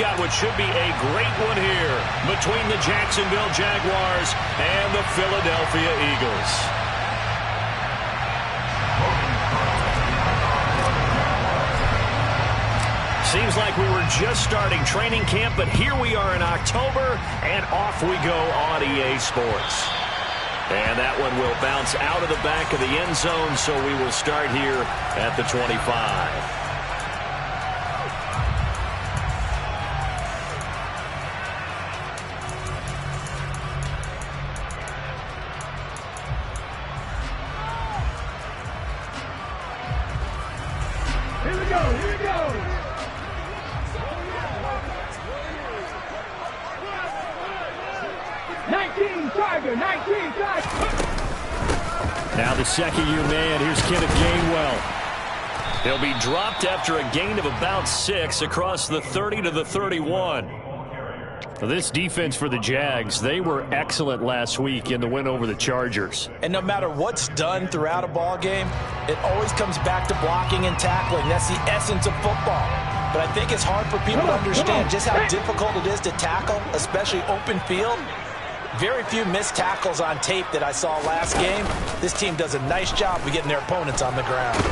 got what should be a great one here between the Jacksonville Jaguars and the Philadelphia Eagles. Seems like we were just starting training camp, but here we are in October, and off we go on EA Sports. And that one will bounce out of the back of the end zone, so we will start here at the 25. Now the second-year man, here's Kenneth Gainwell. He'll be dropped after a gain of about 6 across the 30 to the 31. Well, this defense for the Jags, they were excellent last week in the win over the Chargers. And no matter what's done throughout a ball game, it always comes back to blocking and tackling. That's the essence of football. But I think it's hard for people to understand just how difficult it is to tackle, especially open field. Very few missed tackles on tape that I saw last game. This team does a nice job of getting their opponents on the ground.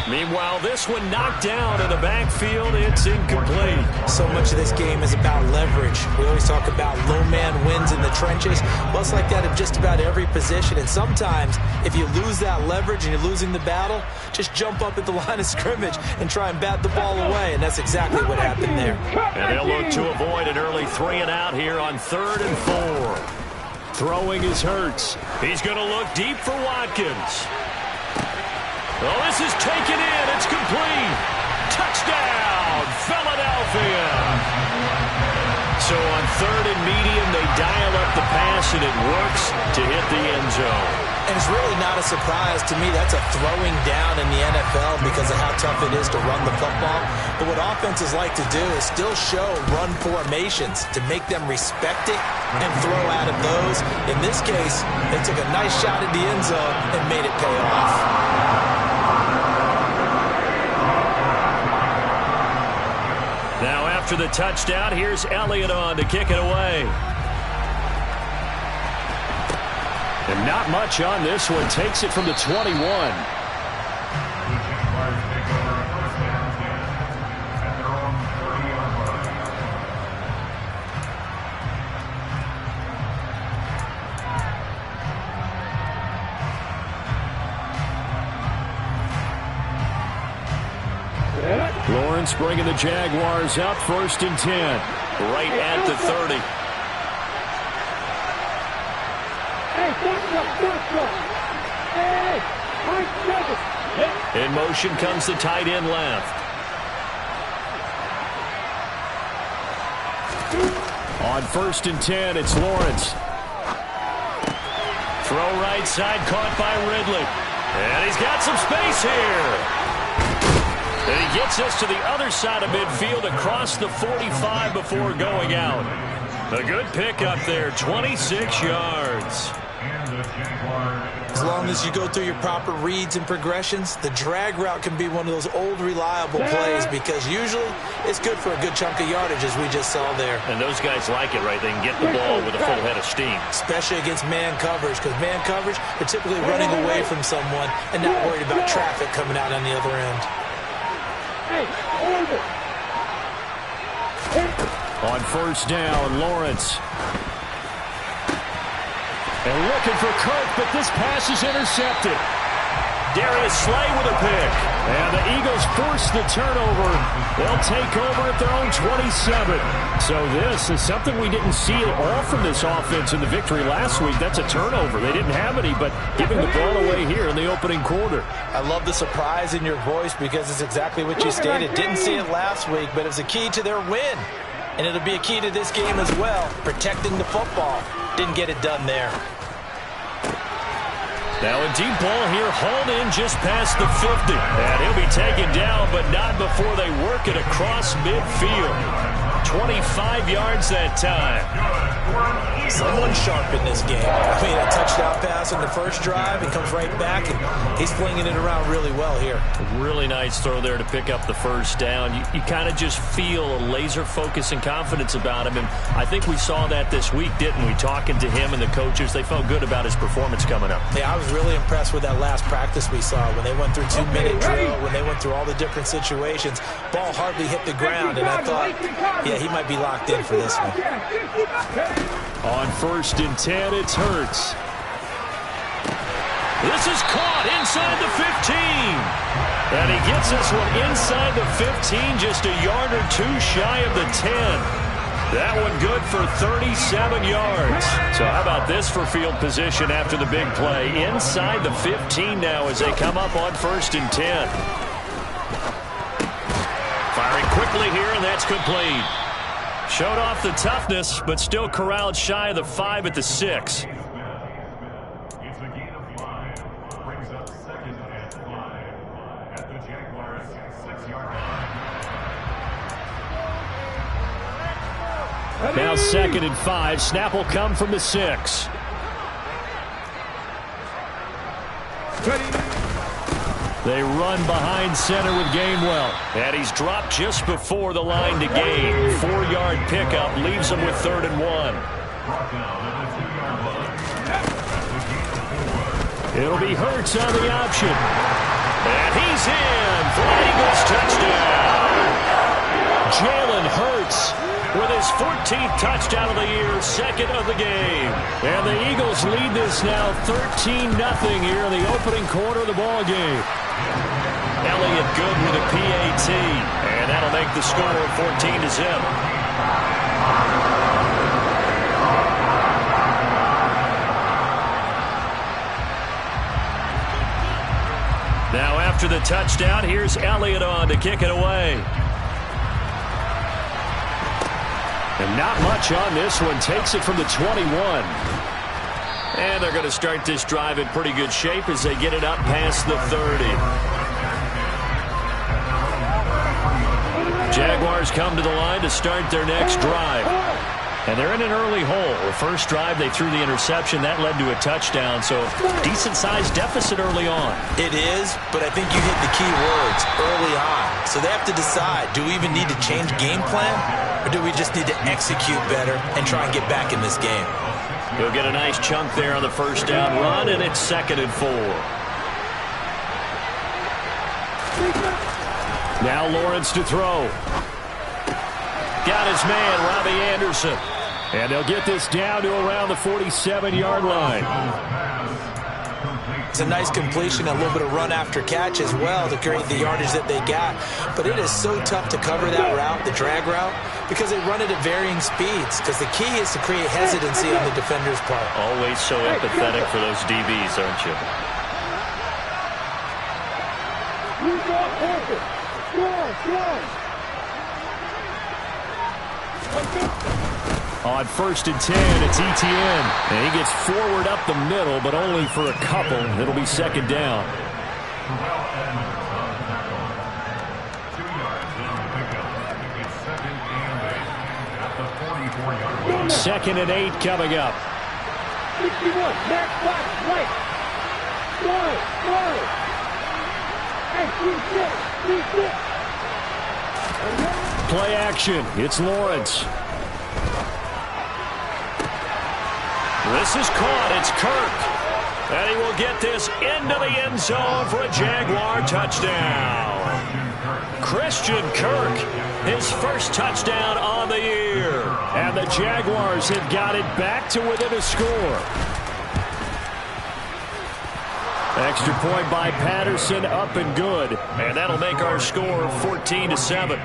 Meanwhile, this one knocked down in the backfield. It's incomplete. So much of this game is about leverage. We always talk about low man wins in the trenches. Well, it's like that in just about every position. And sometimes, if you lose that leverage and you're losing the battle, just jump up at the line of scrimmage and try and bat the ball away. And that's exactly what happened there. And they'll look to avoid an early 3-and-out here on 3rd and 4. Throwing is Hurts. He's going to look deep for Watkins. Well, this is taken in. It's complete. Touchdown, Philadelphia. So on 3rd and medium, they dial up the pass, and it works to hit the end zone. And it's really not a surprise to me. That's a throwing down in the NFL because of how tough it is to run the football. But what offenses like to do is still show run formations to make them respect it and throw out of those. In this case, they took a nice shot at the end zone and made it pay off. Now after the touchdown, here's Elliott on to kick it away. And not much on this one. Takes it from the 21. Lawrence bringing the Jaguars up 1st and 10. Right at the 30. In motion comes the tight end left. On 1st and 10, it's Lawrence. Throw right side, caught by Ridley. And he's got some space here. And he gets us to the other side of midfield across the 45 before going out. A good pickup there, 26 yards. As long as you go through your proper reads and progressions, the drag route can be one of those old reliable plays because usually it's good for a good chunk of yardage as we just saw there. And those guys like it, right? They can get the ball with a full head of steam. Especially against man coverage because man coverage, they're typically running away from someone and not worried about traffic coming out on the other end. On 1st down, Lawrence. And looking for Kirk, but this pass is intercepted. Darius Slay with a pick. And the Eagles force the turnover. They'll take over at their own 27. So this is something we didn't see at all from this offense in the victory last week. That's a turnover. They didn't have any, but giving the ball away here in the opening quarter. I love the surprise in your voice because it's exactly what you stated. Didn't see it last week, but it's a key to their win. And it'll be a key to this game as well, protecting the football. Didn't get it done there. Now a deep ball here, hauled in just past the 50. And he'll be taken down, but not before they work it across midfield. 25 yards that time. Someone sharp in this game. I mean, a touchdown pass in the first drive. He comes right back, and he's flinging it around really well here. Really nice throw there to pick up the first down. You kind of just feel a laser focus and confidence about him, and I think we saw that this week, didn't we? Talking to him and the coaches, they felt good about his performance coming up. Yeah, I was really impressed with that last practice we saw when they went through 2-minute drill, when they went through all the different situations. Ball hardly hit the ground, and I thought, yeah, he might be locked in for this one. On 1st and 10, it's Hurts. This is caught inside the 15. And he gets this one inside the 15, just a yard or two shy of the 10. That one good for 37 yards. So how about this for field position after the big play? Inside the 15 now as they come up on 1st and 10. Firing quickly here, and that's complete. Showed off the toughness, but still corralled shy of the 5 at the 6. It's a gain of 5. Brings up 2nd and 5 at the Jaguars' 6-yard line. Now 2nd and 5. Snap will come from the 6. They run behind center with Gainwell. And he's dropped just before the line to gain. 4-yard pickup leaves him with 3rd and 1. It'll be Hurts on the option. And he's in for an Eagles touchdown. Jalen Hurts with his 14th touchdown of the year, 2nd of the game. And the Eagles lead this now 13-0 here in the opening quarter of the ball game. Elliott good with a PAT, and that'll make the score 14-0. Now after the touchdown, here's Elliott on to kick it away. And not much on this one. Takes it from the 21. And they're going to start this drive in pretty good shape as they get it up past the 30. Jaguars come to the line to start their next drive. And they're in an early hole. The first drive, they threw the interception. That led to a touchdown, so decent-sized deficit early on. It is, but I think you hit the key words early on. So they have to decide, do we even need to change game plan, or do we just need to execute better and try and get back in this game? He'll get a nice chunk there on the first down run, and it's 2nd and 4. Now Lawrence to throw. Got his man, Robbie Anderson. And they'll get this down to around the 47-yard line. It's a nice completion, a little bit of run after catch as well to create the yardage that they got. But it is so tough to cover that route, the drag route, because they run it at varying speeds. Because the key is to create hesitancy on the defender's part. Always so empathetic for those DBs, aren't you? On 1st and 10, it's Etienne. And he gets forward up the middle, but only for a couple. It'll be 2nd down. 2nd and 8 coming up. 61, back, right. Play action. It's Lawrence. This is caught. It's Kirk. And he will get this into the end zone for a Jaguar touchdown. Christian Kirk, his first touchdown on the year. And the Jaguars have got it back to within a score. Extra point by Patterson, up and good. And that'll make our score 14-7.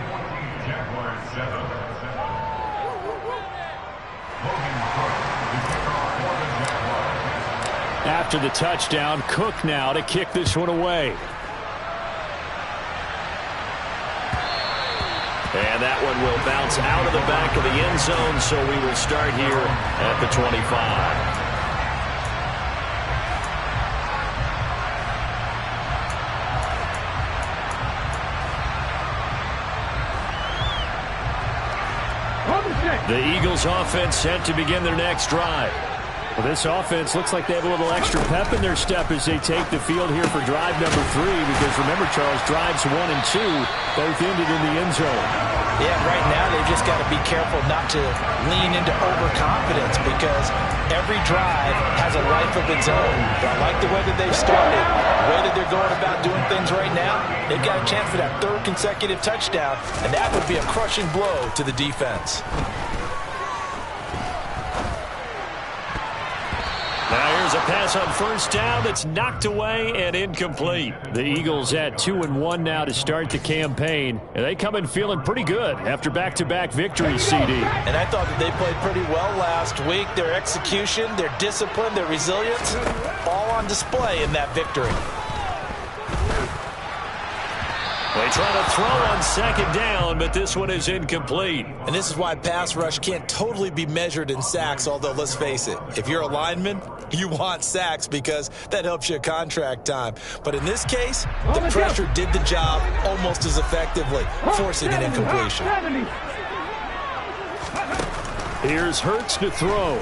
After the touchdown, Cook now to kick this one away. And that one will bounce out of the back of the end zone, so we will start here at the 25. The Eagles offense set to begin their next drive. Well, this offense looks like they have a little extra pep in their step as they take the field here for drive number 3, because remember, Charles, drives 1 and 2 both ended in the end zone. Yeah, right now they've just got to be careful not to lean into overconfidence, because every drive has a life of its own. But I like the way that they've started, the way that they're going about doing things right now. They've got a chance for that 3rd consecutive touchdown, and that would be a crushing blow to the defense. Now here's a pass on first down that's knocked away and incomplete. The Eagles at 2-1 now to start the campaign, and they come in feeling pretty good after back-to-back victories, CD. And I thought that they played pretty well last week. Their execution, their discipline, their resilience, all on display in that victory. They try to throw on second down, but this one is incomplete. And this is why pass rush can't totally be measured in sacks, although let's face it, if you're a lineman, you want sacks because that helps you contract time. But in this case, the pressure did the job almost as effectively, forcing an incompletion. Here's Hurts to throw.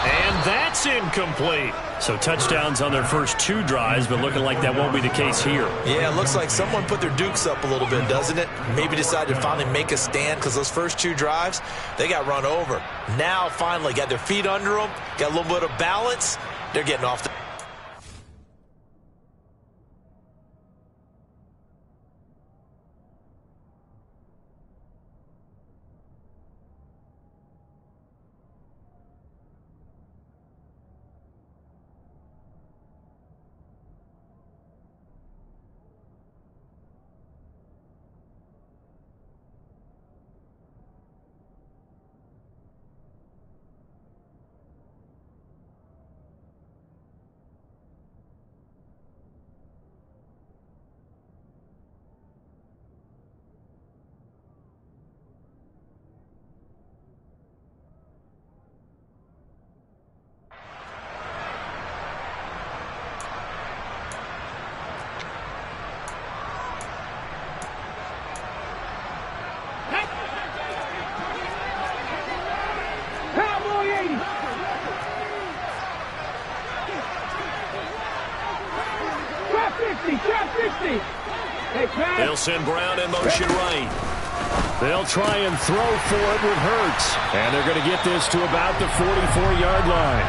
And that's incomplete. So touchdowns on their first 2 drives, but looking like that won't be the case here. Yeah, it looks like someone put their dukes up a little bit, doesn't it? Maybe decided to finally make a stand, because those first 2 drives, they got run over. Now, finally, got their feet under them, got a little bit of balance. They're getting off the... They'll send Brown in motion right. They'll try and throw for it with Hurts. And they're going to get this to about the 44-yard line.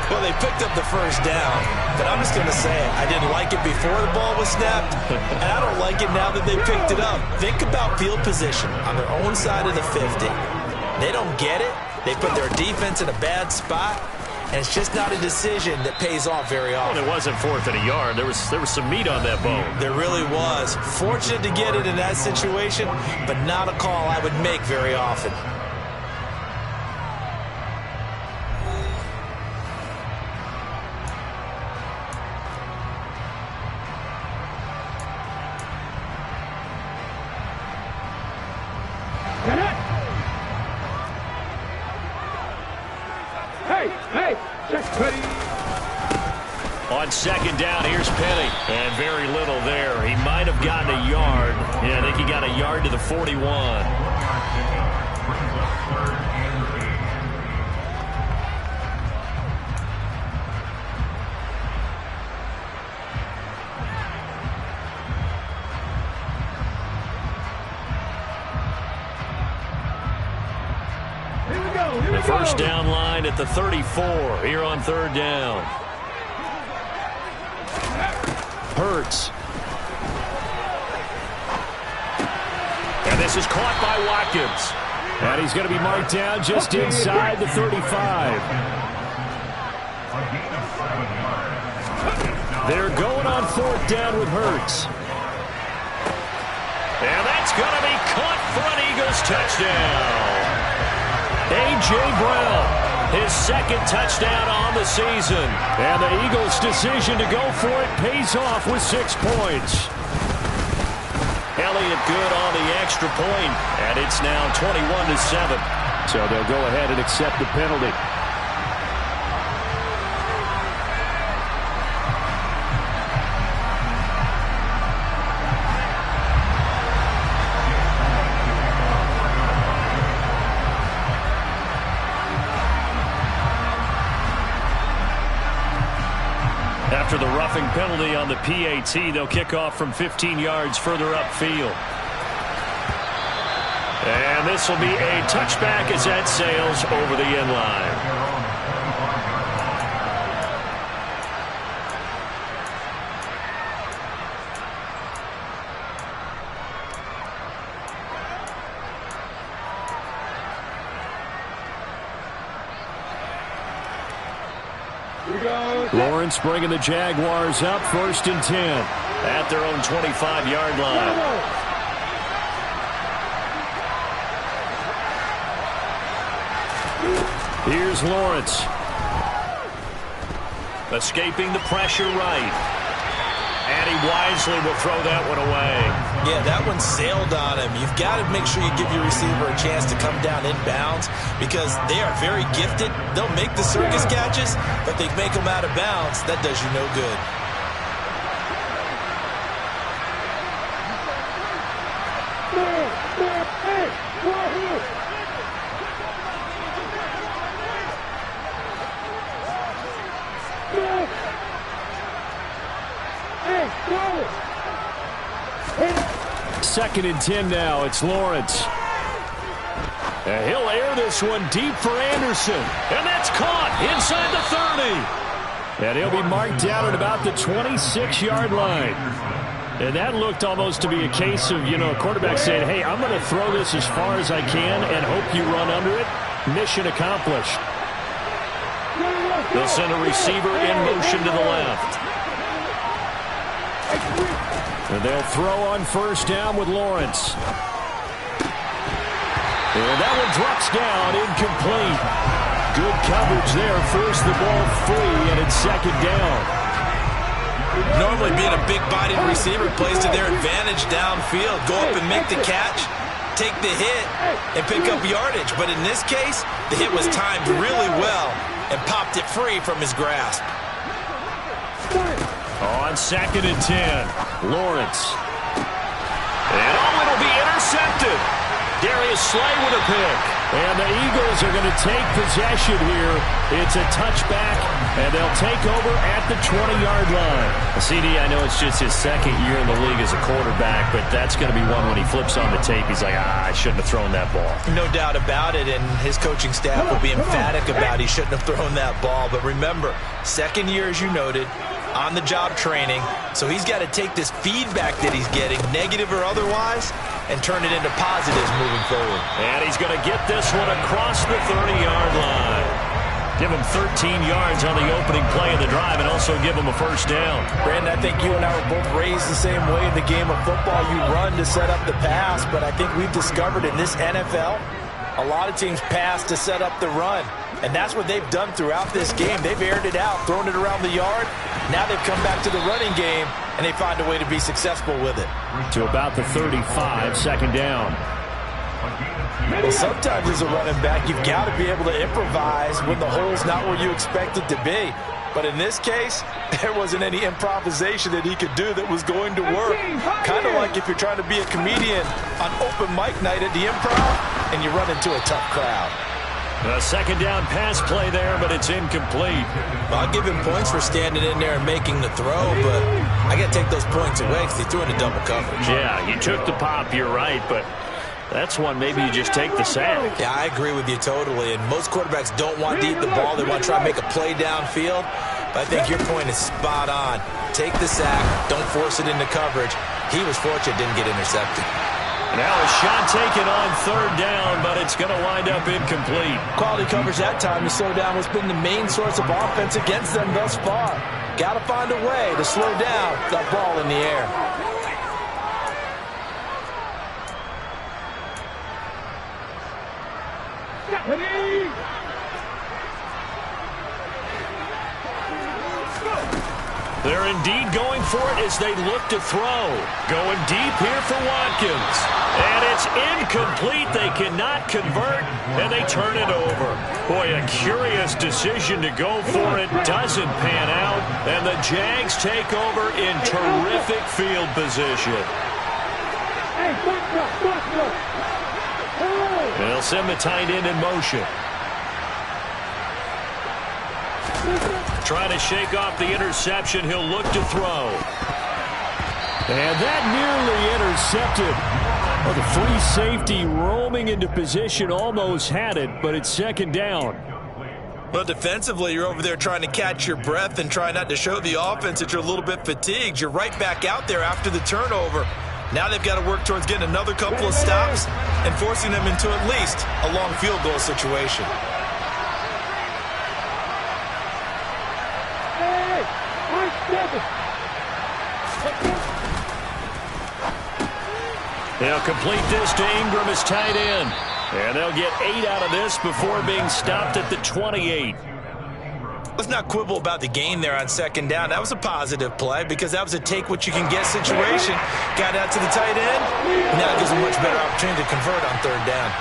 Well, they picked up the first down, but I'm just going to say it. I didn't like it before the ball was snapped, and I don't like it now that they picked it up. Think about field position on their own side of the 50. They don't get it. They put their defense in a bad spot, and it's just not a decision that pays off very often. Well, it wasn't 4th and a yard. There was some meat on that bone. There really was. Fortunate to get it in that situation, but not a call I would make very often. On second down, here's Penny. And very little there. He might have gotten a yard. Yeah, I think he got a yard to the 41. The first down line at the 34 here on 3rd down. Hurts. And this is caught by Watkins. And he's going to be marked down just inside the 35. They're going on 4th down with Hurts. And that's going to be caught for an Eagles touchdown. A.J. Brown, his 2nd touchdown on the season. And the Eagles' decision to go for it pays off with 6 points. Elliott good on the extra point, and it's now 21-7. So they'll go ahead and accept the penalty. After the roughing penalty on the PAT, they'll kick off from 15 yards further upfield. And this will be a touchback as that sails over the end line. Lawrence bringing the Jaguars up, 1st and 10 at their own 25-yard line. Here's Lawrence. Escaping the pressure right. And he wisely will throw that one away. Yeah, that one sailed on him. You've got to make sure you give your receiver a chance to come down inbounds because they are very gifted. They'll make the circus catches, but they make them out of bounds. That does you no good. Second and 10 now. It's Lawrence. And he'll air this one deep for Anderson. And that's caught inside the 30. And he'll be marked down at about the 26-yard line. And that looked almost to be a case of, a quarterback saying, hey, I'm going to throw this as far as I can and hope you run under it. Mission accomplished. They'll send a receiver in motion to the left. And they'll throw on 1st down with Lawrence. And that one drops down, incomplete. Good coverage there, forced the ball free, and it's 2nd down. Normally being a big-bodied receiver plays to their advantage downfield. Go up and make the catch, take the hit, and pick up yardage. But in this case, the hit was timed really well and popped it free from his grasp. On 2nd and 10, Lawrence. And it'll be intercepted. Darius Slay with a pick. And the Eagles are going to take possession here. It's a touchback, and they'll take over at the 20-yard line. CD, I know it's just his 2nd year in the league as a quarterback, but that's going to be one when he flips on the tape. He's like, I shouldn't have thrown that ball. No doubt about it, and his coaching staff will be emphatic about he shouldn't have thrown that ball. But remember, 2nd year, as you noted, on-the-job training, so he's got to take this feedback that he's getting, negative or otherwise, and turn it into positives moving forward. And he's going to get this one across the 30-yard line. Give him 13 yards on the opening play of the drive and also give him a 1st down. Brandon, I think you and I were both raised the same way in the game of football. You run to set up the pass, but I think we've discovered in this NFL, a lot of teams pass to set up the run. And that's what they've done throughout this game. They've aired it out, thrown it around the yard. Now they've come back to the running game, and they find a way to be successful with it. To about the 35, 2nd down. Well, sometimes as a running back, you've got to be able to improvise when the hole's not where you expect it to be. But in this case, there wasn't any improvisation that he could do that was going to work. Kind of like if you're trying to be a comedian on open mic night at the Improv, and you run into a tough crowd. A 2nd down pass play there, but it's incomplete. I'll give him points for standing in there and making the throw, but I got to take those points away because they threw into double coverage. Yeah, you took the pop, you're right, but that's one maybe you just take the sack. Yeah, I agree with you totally, and most quarterbacks don't want to eat the ball. They want to try and make a play downfield, but I think your point is spot on. Take the sack, don't force it into coverage. He was fortunate didn't get intercepted. Now a shot taken on 3rd down, but it's going to wind up incomplete. Quality coverage that time to slow down what's been the main source of offense against them thus far. Got to find a way to slow down that ball in the air. They're indeed going for it as they look to throw. Going deep here for Watkins. And it's incomplete. They cannot convert, and they turn it over. Boy, a curious decision to go for it. Doesn't pan out, and the Jags take over in terrific field position. They'll send the tight end in motion. Trying to shake off the interception. He'll look to throw. And that nearly intercepted. Well, the free safety roaming into position almost had it, but it's second down. Well, defensively, you're over there trying to catch your breath and try not to show the offense that you're a little bit fatigued. You're right back out there after the turnover. Now they've got to work towards getting another couple of stops and forcing them into at least a long field goal situation. They'll complete this to Ingram as tight end. And they'll get 8 out of this before being stopped at the 28. Let's not quibble about the gain there on second down. That was a positive play because that was a take-what-you-can-get situation. Got out to the tight end. Now it gives them a much better opportunity to convert on third down.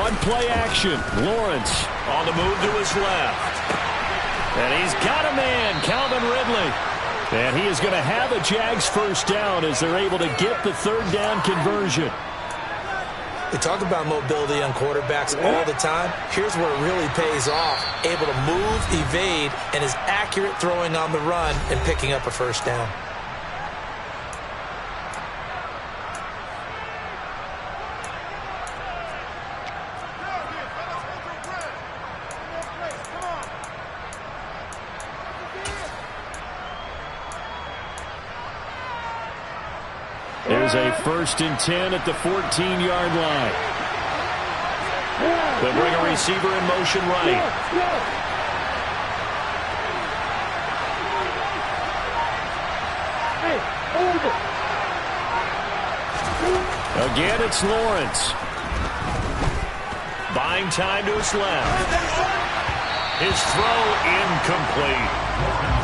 On play action, Lawrence on the move to his left. And he's got a man, Calvin Ridley. And he is going to have a Jags first down as they're able to get the third down conversion. We talk about mobility on quarterbacks all the time. Here's where it really pays off. Able to move, evade, and is accurate throwing on the run and picking up a first down. There's a 1st and 10 at the 14-yard line. They'll bring a receiver in motion right. Again, it's Lawrence. Buying time to his left. His throw incomplete.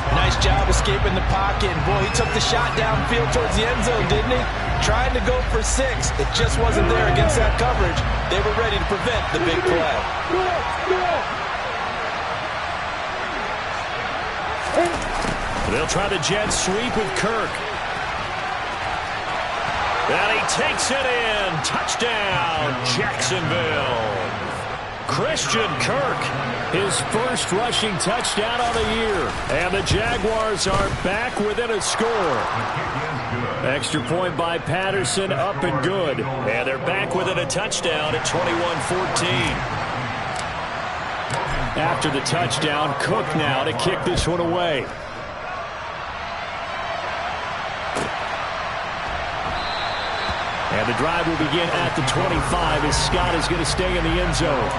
Nice job escaping the pocket. Boy, he took the shot downfield towards the end zone, didn't he? Trying to go for 6. It just wasn't there against that coverage. They were ready to prevent the big play. They'll try the jet sweep with Kirk. And he takes it in. Touchdown, Jacksonville. Christian Kirk, his first rushing touchdown of the year. And the Jaguars are back within a score. Extra point by Patterson, up and good. And they're back within a touchdown at 21-14. After the touchdown, Cook now to kick this one away. And the drive will begin at the 25 as Scott is going to stay in the end zone.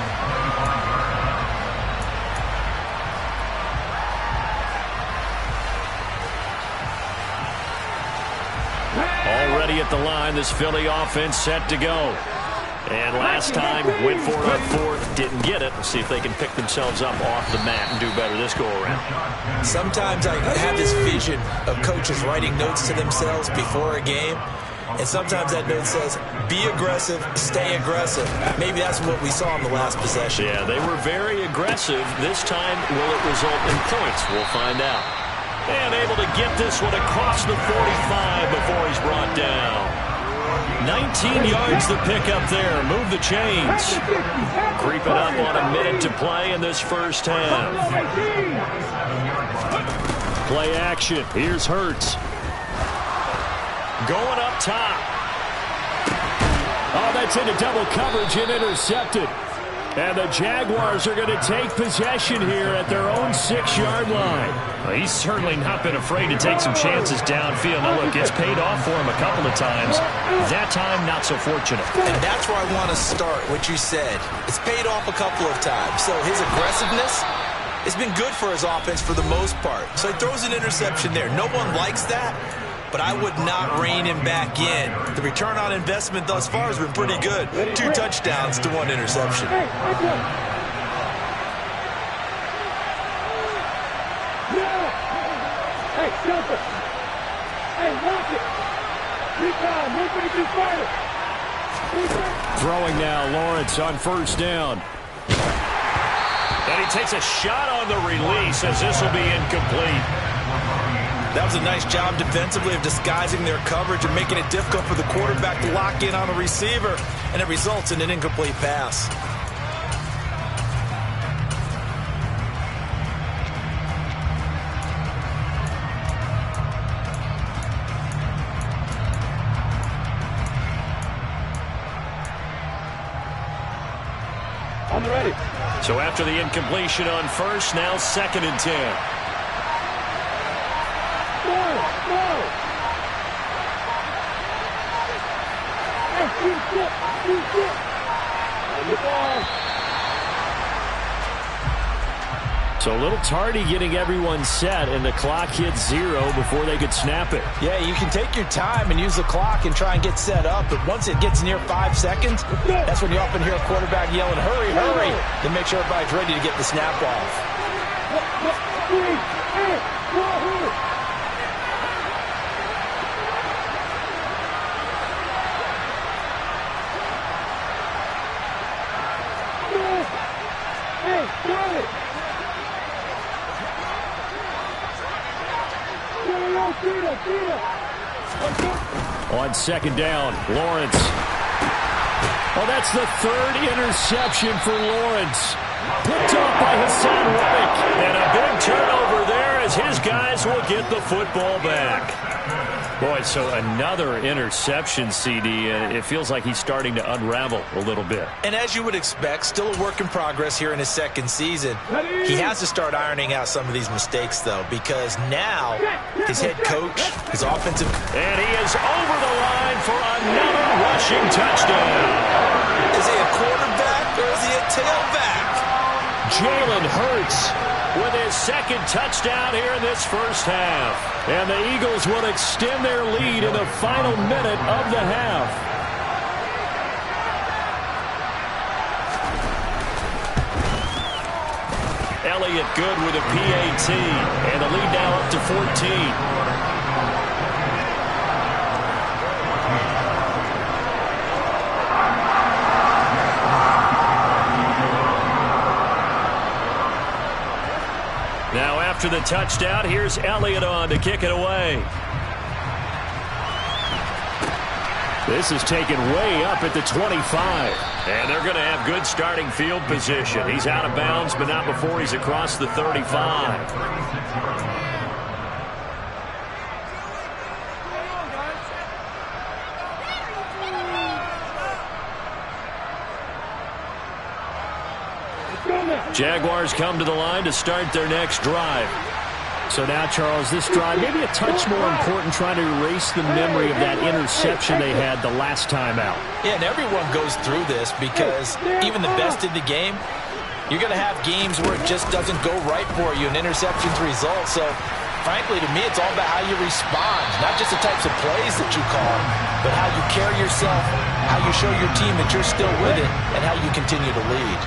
Already at the line, this Philly offense set to go. And last time, went for it on 4th, didn't get it. We'll see if they can pick themselves up off the mat and do better this go-around. Sometimes I have this vision of coaches writing notes to themselves before a game. And sometimes that note says, be aggressive, stay aggressive. Maybe that's what we saw in the last possession. Yeah, they were very aggressive. This time, will it result in points? We'll find out. And able to get this one across the 45 before he's brought down. 19 yards to pick up there. Move the chains. Creeping up on a minute to play in this first half. Play action. Here's Hurts. Going up top. Oh, that's into double coverage and intercepted. And the Jaguars are going to take possession here at their own 6-yard line. Well, he's certainly not been afraid to take some chances downfield. Now, look, it's paid off for him a couple of times. That time, not so fortunate. And that's where I want to start, what you said. It's paid off a couple of times. So his aggressiveness has been good for his offense for the most part. So he throws an interception there. No one likes that. But I would not rein him back in. The return on investment thus far has been pretty good. 2 touchdowns to 1 interception. Hey, jump it. Hey, lock it. Recon, move it to fire. Throwing now, Lawrence on first down. And he takes a shot on the release as this will be incomplete. That was a nice job defensively of disguising their coverage and making it difficult for the quarterback to lock in on a receiver, and it results in an incomplete pass. I'm ready. So after the incompletion on first, now 2nd and 10. Go! Hey, shoot it! On the ball. So a little tardy getting everyone set, and the clock hit 0 before they could snap it. Yeah, you can take your time and use the clock and try and get set up, but once it gets near 5 seconds, that's when you often hear a quarterback yelling, hurry, hurry, to make sure everybody's ready to get the snap off. Hey, got it! On 2nd down, Lawrence. Oh, that's the 3rd interception for Lawrence. Picked off by Hassan Reddick. And a big turnover there as his guys will get the football back. Boy, so another interception, CD. It feels like he's starting to unravel a little bit. And as you would expect, still a work in progress here in his 2nd season. He has to start ironing out some of these mistakes, though, because now his head coach, his offensive... And he is over the line for another rushing touchdown. Is he a quarterback or is he a tailback? Jalen Hurts with his 2nd touchdown here in this first half. And the Eagles will extend their lead in the final minute of the half. Elliott good with a PAT. And the lead now up to 14. Now after the touchdown, here's Elliott on to kick it away. This is taken way up at the 25. And they're going to have good starting field position. He's out of bounds, but not before he's across the 35. Jaguars come to the line to start their next drive. So now, Charles, this drive maybe a touch more important, trying to erase the memory of that interception they had the last time out. Yeah, and everyone goes through this because even the best in the game, you're going to have games where it just doesn't go right for you and interceptions result. So, frankly, to me, it's all about how you respond, not just the types of plays that you call, but how you carry yourself, how you show your team that you're still with it, and how you continue to lead.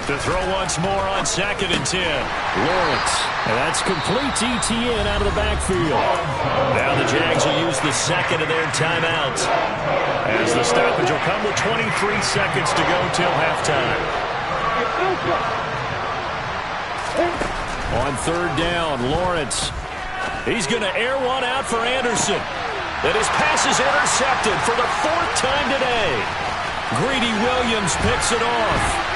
To throw once more on 2nd and 10. Lawrence. And that's complete to ETN out of the backfield. Now the Jags will use the 2nd of their timeouts, as the stoppage will come with 23 seconds to go till halftime. On 3rd down, Lawrence. He's going to air one out for Anderson. And his pass is intercepted for the 4th time today. Greedy Williams picks it off.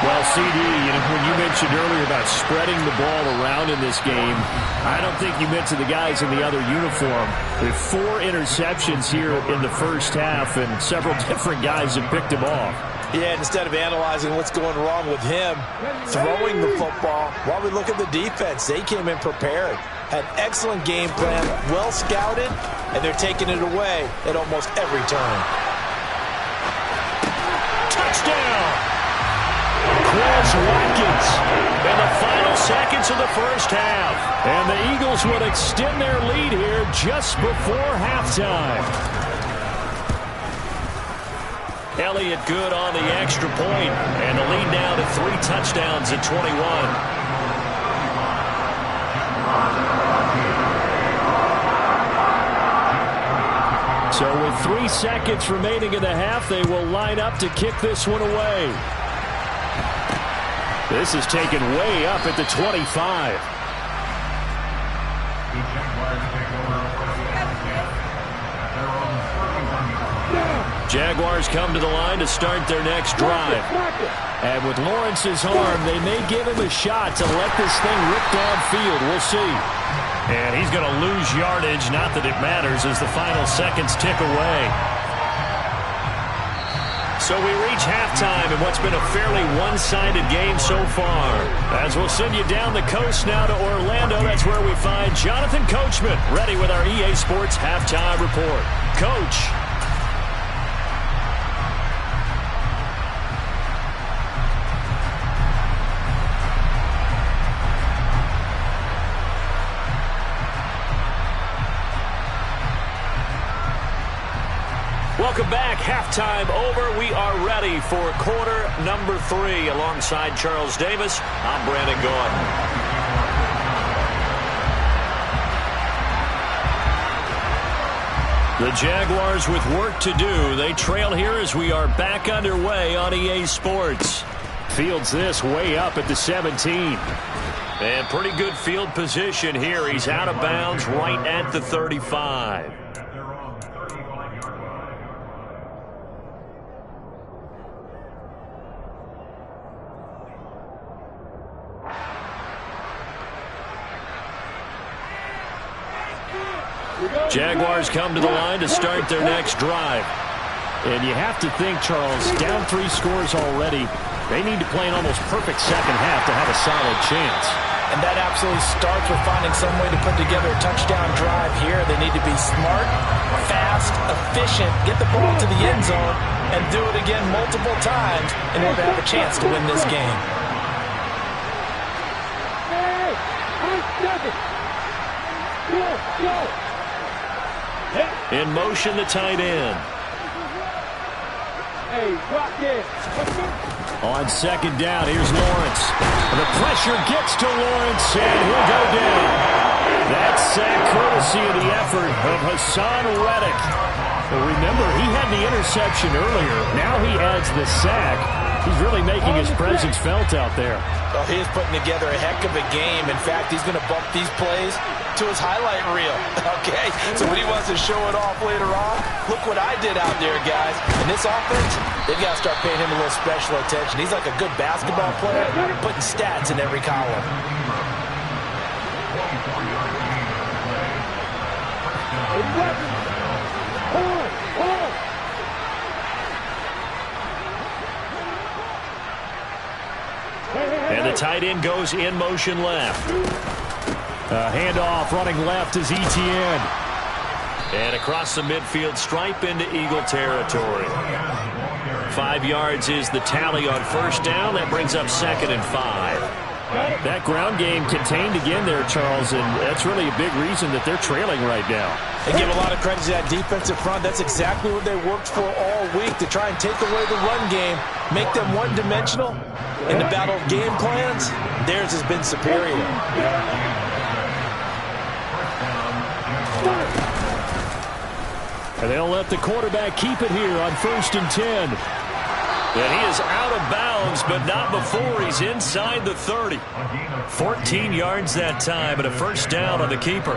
Well, CD, when you mentioned earlier about spreading the ball around in this game, I don't think you meant to the guys in the other uniform. With 4 interceptions here in the first half, and several different guys have picked them off. Yeah, instead of analyzing what's going wrong with him throwing the football, while we look at the defense, they came in prepared. Had excellent game plan, well scouted, and they're taking it away at almost every turn. Touchdown! Quez Watkins in the final seconds of the first half. And the Eagles would extend their lead here just before halftime. Elliott good on the extra point, and the lead now to 3 touchdowns at 21. So with 3 seconds remaining in the half, they will line up to kick this one away. This is taken way up at the 25. Jaguars come to the line to start their next drive. And with Lawrence's arm, they may give him a shot to let this thing rip downfield. We'll see. And he's going to lose yardage. Not that it matters as the final seconds tick away. So we reach halftime in what's been a fairly one-sided game so far. As we'll send you down the coast now to Orlando, that's where we find Jonathan Coachman ready with our EA Sports Halftime Report. Coach. Welcome back. Halftime over. We are ready for quarter number 3. Alongside Charles Davis, I'm Brandon Gaudin. The Jaguars with work to do. They trail here as we are back underway on EA Sports. Fields this way up at the 17. And pretty good field position here. He's out of bounds right at the 35. Jaguars come to the line to start their next drive. And you have to think, Charles, down 3 scores already. They need to play an almost perfect second half to have a solid chance. And that absolutely starts with finding some way to put together a touchdown drive here. They need to be smart, fast, efficient, get the ball to the end zone, and do it again multiple times in order to have a chance to win this game. In motion, the tight end. On second down, here's Lawrence. The pressure gets to Lawrence, and he'll go down. That sack courtesy of the effort of Hassan Reddick. Well, remember, he had the interception earlier. Now he adds the sack. He's really making his presence felt out there. Well, he is putting together a heck of a game. In fact, he's going to bump these plays to his highlight reel, okay? So when he wants to show it off later on, look what I did out there, guys. In this offense, they've got to start paying him a little special attention. He's like a good basketball player, putting stats in every column. And the tight end goes in motion left. Handoff running left is Etienne. And across the midfield stripe into Eagle territory. 5 yards is the tally on first down. That brings up 2nd and 5. That ground game contained again there, Charles, and that's really a big reason that they're trailing right now. They give a lot of credit to that defensive front. That's exactly what they worked for all week, to try and take away the run game, make them one-dimensional. In the battle of game plans, theirs has been superior. And they'll let the quarterback keep it here on 1st and 10. And he is out of bounds, but not before he's inside the 30. 14 yards that time, and a first down on the keeper.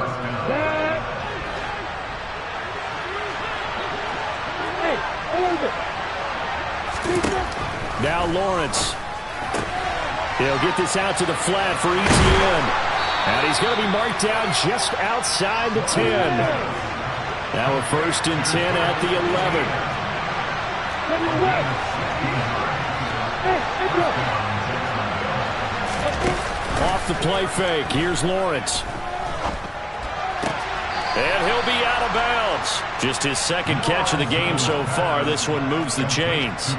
Now Lawrence. He'll get this out to the flat for Etienne. And he's going to be marked down just outside the 10. Now a 1st and 10 at the 11. Off the play fake. Here's Lawrence. And he'll be out of bounds. Just his 2nd catch of the game so far. This one moves the chains.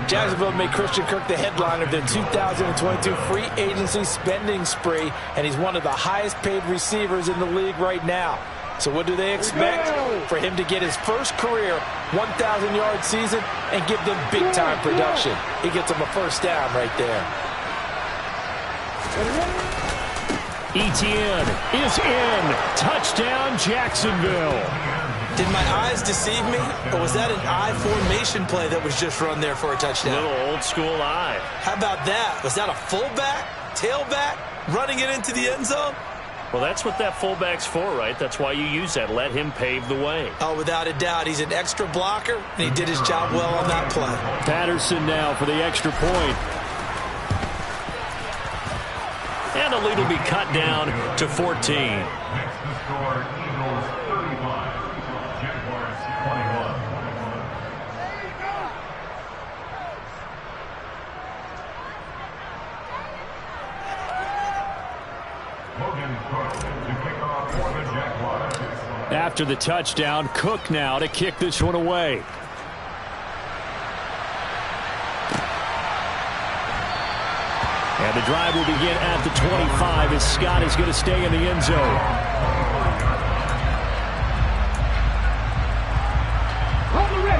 Jacksonville made Christian Kirk the headliner of their 2022 free agency spending spree, and he's one of the highest paid receivers in the league right now. So what do they expect? For him to get his first career 1,000-yard season and give them big-time production. He gets them a first down right there. Etienne is in. Touchdown, Jacksonville. Did my eyes deceive me, or was that an I formation play that was just run there for a touchdown? Little old-school eye. How about that? Was that a fullback, tailback, running it into the end zone? Well, that's what that fullback's for, right? That's why you use that. Let him pave the way. Oh, without a doubt. He's an extra blocker, and he did his job well on that play. Patterson now for the extra point. And the lead will be cut down to 14. After the touchdown, Cook now to kick this one away. And the drive will begin at the 25 as Scott is going to stay in the end zone.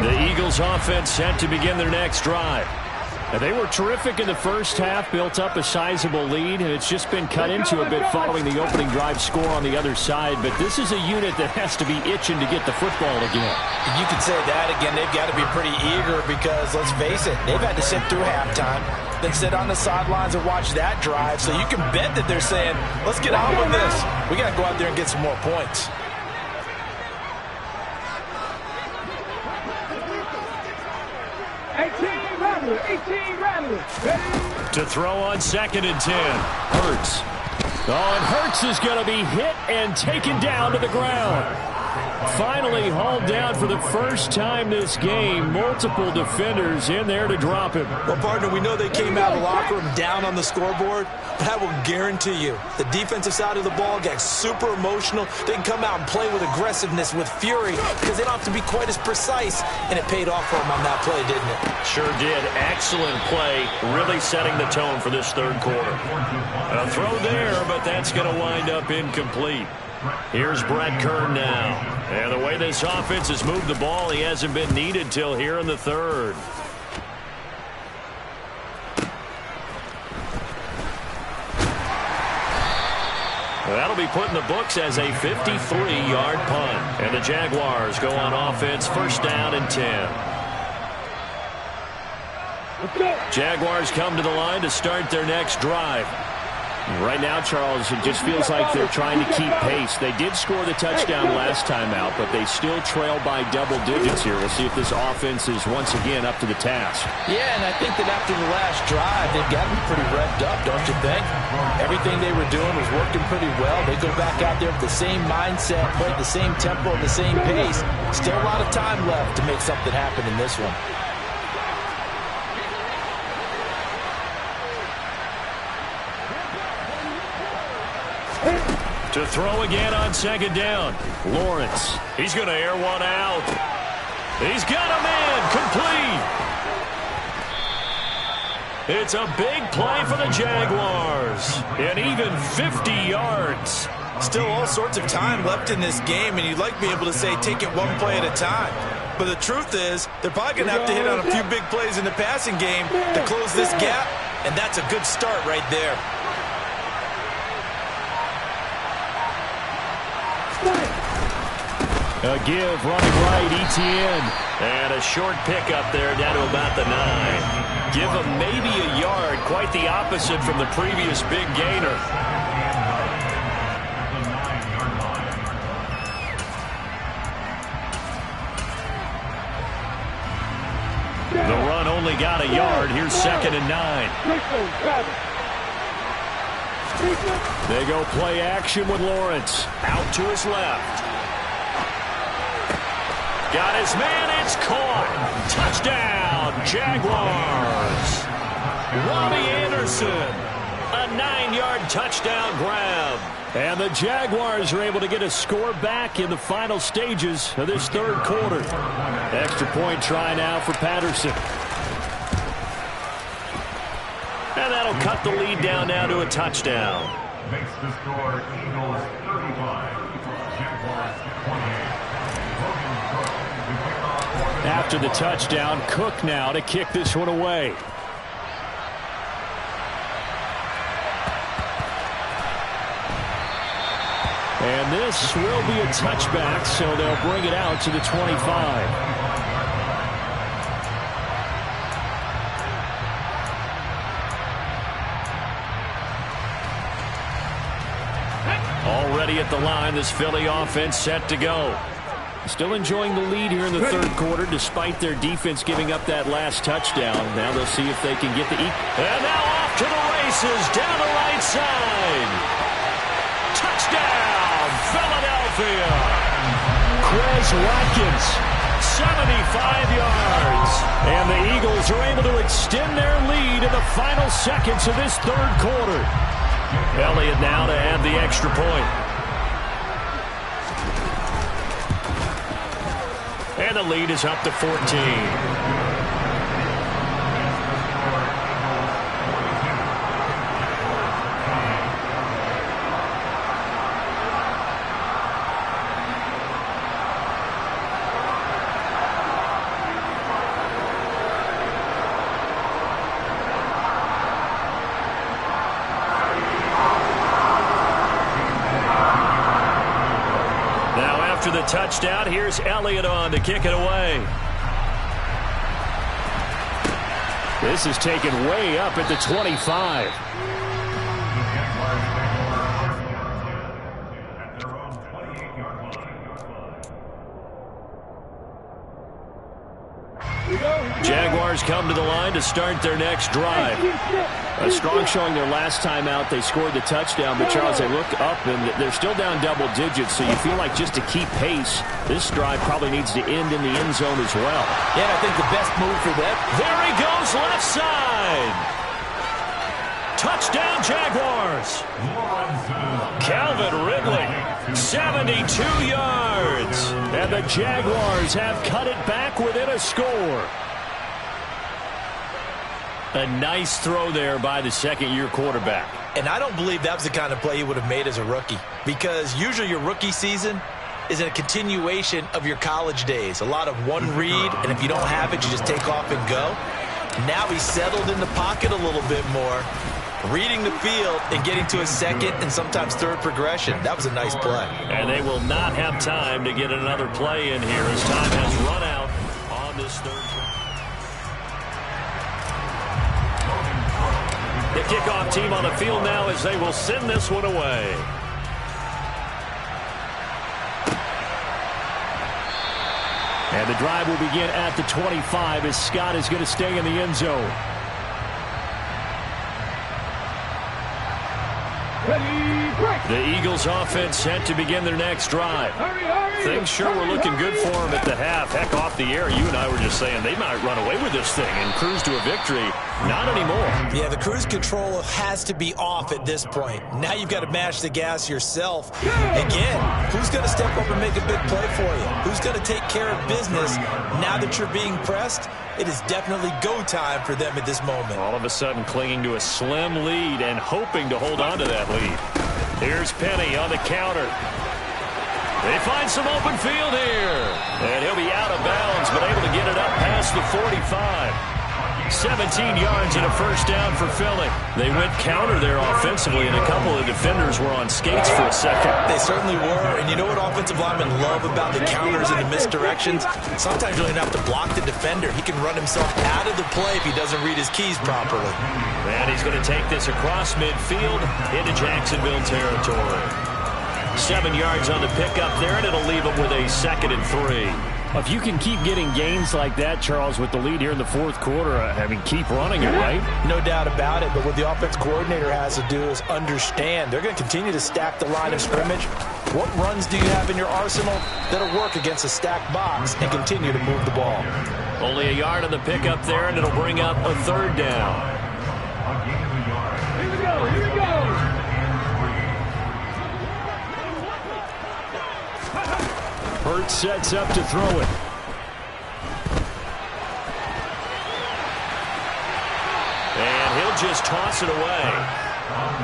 The Eagles offense set to begin their next drive. And they were terrific in the first half, built up a sizable lead, and it's just been cut into a bit following the opening drive score on the other side. But this is a unit that has to be itching to get the football again. You could say that again. They've got to be pretty eager because, let's face it, they've had to sit through halftime, then sit on the sidelines and watch that drive. So you can bet that they're saying, let's get on with this. We got to go out there and get some more points. To throw on 2nd and 10. Hurts. Oh, and Hurts is going to be hit and taken down to the ground. Finally hauled down for the first time this game. Multiple defenders in there to drop him. Well, partner, we know they came out of the locker room down on the scoreboard, but I will guarantee you the defensive side of the ball gets super emotional. They can come out and play with aggressiveness, with fury, because they don't have to be quite as precise, and it paid off for them on that play, didn't it? Sure did. Excellent play, really setting the tone for this third quarter. A throw there, but that's going to wind up incomplete. Here's Brett Kern now. And the way this offense has moved the ball, he hasn't been needed till here in the third. That'll be put in the books as a 53-yard punt. And the Jaguars go on offense, first down and 10. Jaguars come to the line to start their next drive. Right now, Charles, it just feels like they're trying to keep pace. They did score the touchdown last time out, but they still trail by double digits here. We'll see if this offense is once again up to the task. Yeah, and I think that after the last drive, they've got to be pretty revved up, don't you think? Everything they were doing was working pretty well. They go back out there with the same mindset, play at the same tempo, the same pace. Still a lot of time left to make something happen in this one. To throw again on 2nd down. Lawrence. He's going to air one out. He's got a man complete. It's a big play for the Jaguars. And even 50 yards. Still all sorts of time left in this game, and you'd like to be able to say take it one play at a time. But the truth is, they're probably going to have to hit on a few big plays in the passing game to close this gap, and that's a good start right there. A give running right, Etienne. And a short pickup there down to about the 9. Give him maybe a yard, quite the opposite from the previous big gainer. The run only got a yard. Here's 2nd and 9. They go play action with Lawrence. Out to his left. Got his man, it's caught. Touchdown, Jaguars. Robbie Anderson, a 9-yard touchdown grab. And the Jaguars are able to get a score back in the final stages of this third quarter. Extra point try now for Patterson. And that'll cut the lead down now to a touchdown. Makes the score Eagles 35, Jaguars 28. After the touchdown, Cook now to kick this one away. And this will be a touchback, so they'll bring it out to the 25. Already at the line, this Philly offense set to go. Still enjoying the lead here in the third quarter, despite their defense giving up that last touchdown. Now they'll see if they can get the And now off to the races, down the right side. Touchdown, Philadelphia. Quez Watkins, 75 yards. And the Eagles are able to extend their lead in the final seconds of this third quarter. Elliott now to add the extra point. And the lead is up to 14. After the touchdown, here's Elliott on to kick it away. This is taken way up at the 25. Jaguars come to the line to start their next drive. A strong showing their last time out. They scored the touchdown, but Charles, they look up and they're still down double digits, so you feel like just to keep pace, this drive probably needs to end in the end zone as well. Yeah, I think the best move for them. There he goes, left side. Touchdown, Jaguars. Calvin Ridley, 72 yards. And the Jaguars have cut it back within a score. A nice throw there by the second-year quarterback. And I don't believe that was the kind of play he would have made as a rookie, because usually your rookie season is a continuation of your college days. A lot of one read, and if you don't have it, you just take off and go. Now he's settled in the pocket a little bit more, reading the field and getting to a second and sometimes third progression. That was a nice play. And they will not have time to get another play in here as time has run out on this third drive. The kickoff team on the field now as they will send this one away. And the drive will begin at the 25 as Scott is going to stay in the end zone. The Eagles offense set to begin their next drive. Things sure were looking good for them at the half. Heck, off the air, you and I were just saying they might run away with this thing and cruise to a victory. Not anymore. Yeah, the cruise control has to be off at this point. Now you've got to mash the gas yourself. Again, who's going to step up and make a big play for you? Who's going to take care of business now that you're being pressed? It is definitely go time for them at this moment. All of a sudden clinging to a slim lead and hoping to hold on to that lead. Here's Penny on the counter. They find some open field here. And he'll be out of bounds, but able to get it up past the 45. 17 yards and a first down for Philly. They went counter there offensively, and a couple of defenders were on skates for a second. They certainly were, and you know what offensive linemen love about the counters and the misdirections? Sometimes you don't even have to block the defender. He can run himself out of the play if he doesn't read his keys properly. And he's going to take this across midfield into Jacksonville territory. 7 yards on the pickup there, and it'll leave him with a 2nd and 3. If you can keep getting gains like that, Charles, with the lead here in the fourth quarter, I mean, keep running it, right? No doubt about it, but what the offense coordinator has to do is understand. They're going to continue to stack the line of scrimmage. What runs do you have in your arsenal that'll work against a stacked box and continue to move the ball? Only a yard on the pickup there, and it'll bring up a 3rd down. Here we go, here we go. Hurts sets up to throw it. And he'll just toss it away.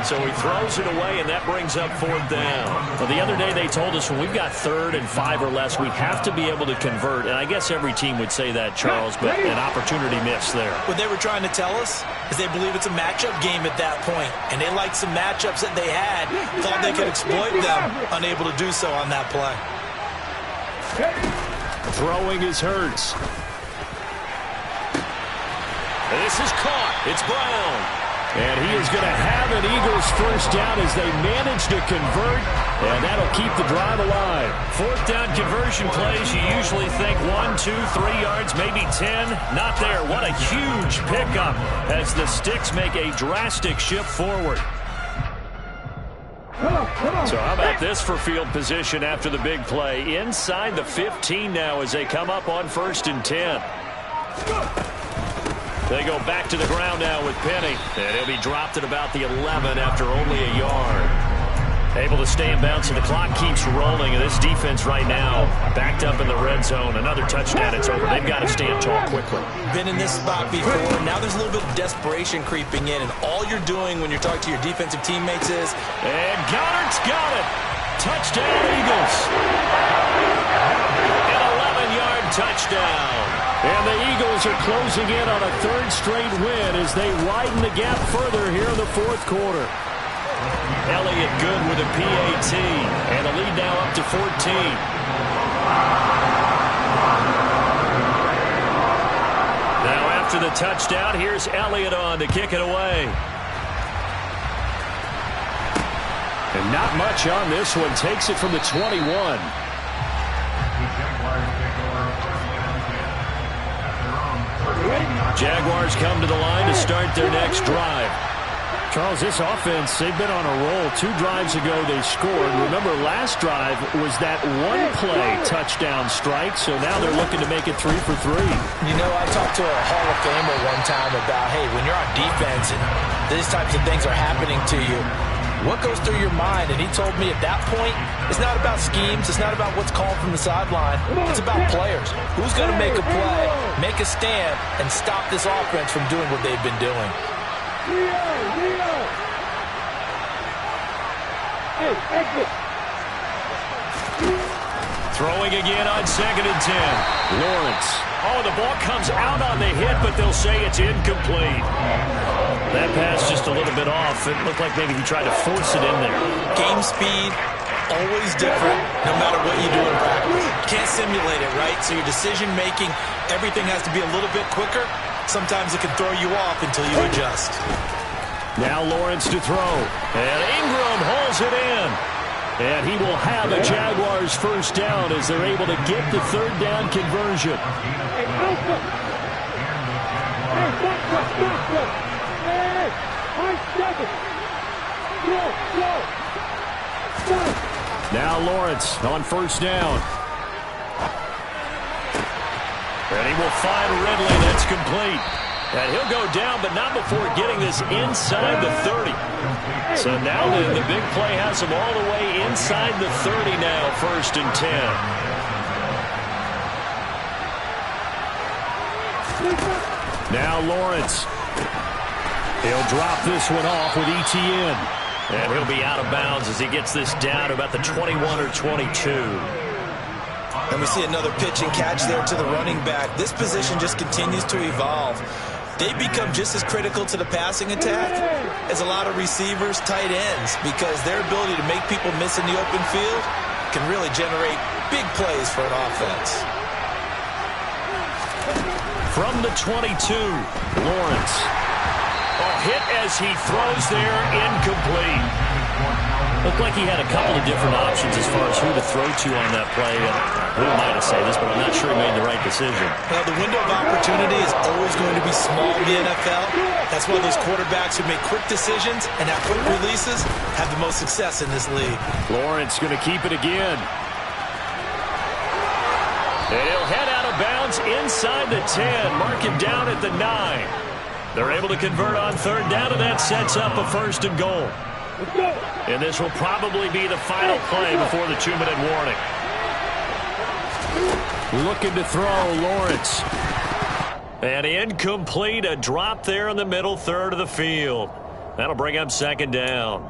So he throws it away, and that brings up 4th down. Well, the other day they told us when we've got 3rd and 5 or less, we have to be able to convert. And I guess every team would say that, Charles, but an opportunity missed there. What they were trying to tell us is they believe it's a matchup game at that point, and they liked some matchups that they had, thought they could exploit them, unable to do so on that play. Throwing is Hurts. This is caught. It's Brown. And he is going to have an Eagles first down as they manage to convert, and that'll keep the drive alive. 4th down conversion plays, you usually think 1, 2, 3 yards, maybe 10. Not there. What a huge pickup as the Sticks make a drastic shift forward. So how about this for field position after the big play? Inside the 15 now as they come up on 1st and 10. They go back to the ground now with Penny. And he'll be dropped at about the 11 after only a yard. Able to stay in bounds, so the clock keeps rolling. And this defense right now backed up in the red zone. Another touchdown, it's over. They've got to stand tall quickly. Been in this spot before. Now there's a little bit of desperation creeping in. And all you're doing when you're talking to your defensive teammates is... And Goddard's got it. Touchdown, Eagles. An 11-yard touchdown. And the Eagles are closing in on a third straight win as they widen the gap further here in the fourth quarter. Elliott good with a PAT. And the lead now up to 14. Now after the touchdown, here's Elliott on to kick it away. And not much on this one. Takes it from the 21. Jaguars come to the line to start their next drive. Charles, this offense, they've been on a roll. 2 drives ago, they scored. Remember, last drive was that one-play touchdown strike, so now they're looking to make it 3 for 3. You know, I talked to a Hall of Famer one time about, hey, when you're on defense and these types of things are happening to you, what goes through your mind? And he told me at that point, it's not about schemes. It's not about what's called from the sideline. It's about players. Who's going to make a play, make a stand, and stop this offense from doing what they've been doing? Hey, exit. Throwing again on 2nd and 10. Lawrence. Oh, the ball comes out on the hit, but they'll say it's incomplete. That pass just a little bit off. It looked like maybe he tried to force it in there. Game speed, always different, no matter what you do in practice. Can't simulate it, right? So your decision-making, everything has to be a little bit quicker. Sometimes it can throw you off until you adjust. Now Lawrence to throw. And Ingram hauls it in. And he will have a Jaguars first down as they're able to get the third down conversion. Hey, Alpha. Hey, stop. Hey, high 7. Go. Stop. Now Lawrence on first down. And he will find Ridley. That's complete. And he'll go down, but not before getting this inside the 30. So now the big play has him all the way inside the 30 now, 1st and 10. Now Lawrence. He'll drop this one off with ETN. And he'll be out of bounds as he gets this down to about the 21 or 22. And we see another pitch and catch there to the running back. This position just continues to evolve. They become just as critical to the passing attack as a lot of receivers, tight ends, because their ability to make people miss in the open field can really generate big plays for an offense. From the 22, Lawrence. Oh, hit as he throws there, incomplete. Looked like he had a couple of different options as far as who to throw to on that play. Who am I to say this, but I'm not sure he made the right decision. Well, the window of opportunity is always going to be small in the NFL. That's why those quarterbacks who make quick decisions and have quick releases have the most success in this league. Lawrence going to keep it again. And he'll head out of bounds inside the 10. Mark him down at the 9. They're able to convert on third down, and that sets up a 1st and goal. And this will probably be the final play before the 2-minute warning. Looking to throw, Lawrence. And incomplete, a drop there in the middle third of the field. That'll bring up 2nd down.